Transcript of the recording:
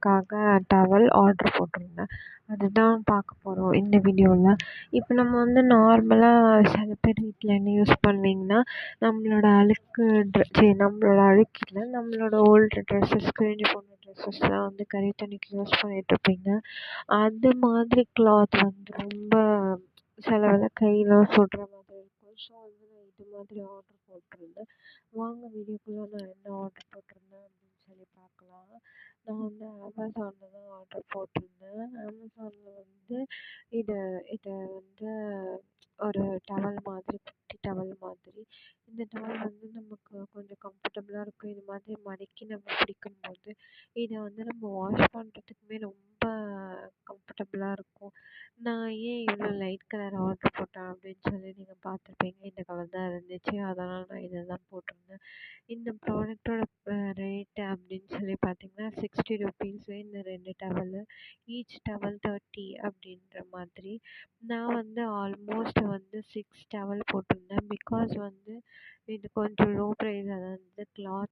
க்காக towel order போட்டிருந்தேன். அதுதான் பார்க்க போகிறோம் இந்த வீடியோவில். இப்போ நம்ம வந்து நார்மலாக சில பேர் வீட்டில் என்ன யூஸ் பண்ணுவீங்கன்னா, நம்மளோட அழுக்கு நம்மளோட அழுக்கு இல்லை, நம்மளோட ஓல்டு ட்ரெஸ்ஸஸ், கிழிஞ்சு போன ட்ரெஸ்ஸஸ்லாம் வந்து கறி துணிக்கு யூஸ் பண்ணிகிட்ருப்பீங்க. அது மாதிரி கிளாத் வந்து ரொம்ப சில கையெல்லாம் சுடுற மாதிரி இருக்கும். ஸோ வந்து நான் இது மாதிரி ஆர்டர் போட்டிருந்தேன். வாங்க வீடியோக்குள்ளே நான் என்ன ஆர்டர் போட்டிருந்தேன் அப்படின்னு சொல்லி பார்க்கலாம். நான் வந்து அமேசானில் தான் ஆர்டர் போட்டிருந்தேன். அமேசானில் வந்து இதை இதை வந்து ஒரு டவல் மாதிரி, குட்டி டவல் மாதிரி. இந்த டவல் வந்து நமக்கு கொஞ்சம் கம்ஃபர்டபுளாக இருக்கும். இது மாதிரி மடக்கி நம்ம பிடிக்கும்போது இதை வந்து நம்ம வாஷ் பண்ணுறதுக்குமே ரொம்ப கம்ஃபர்டபுளாக இருக்கும். நான் ஏன் இவ்வளோ லைட் கலர் ஆர்டர் போட்டேன் அப்படின்னு சொல்லி நீங்கள் பார்த்துருப்பீங்க. இந்த கலர் தான் இருந்துச்சு, அதனால் நான் இதை தான் போட்டிருந்தேன். இந்த ப்ராடக்ட்டோட ரேட்டு அப்படின்னு சொல்லி பார்த்தீங்கன்னா ₹60 இந்த 2 டவலு. ஈச் டவல் 30 அப்படின்ற மாதிரி. நான் வந்து ஆல்மோஸ்ட் வந்து 6 டவல் போட்டிருந்தேன். பிகாஸ் வந்து இது கொஞ்சம் லோ ப்ரைஸ், அதாவது கிளாத்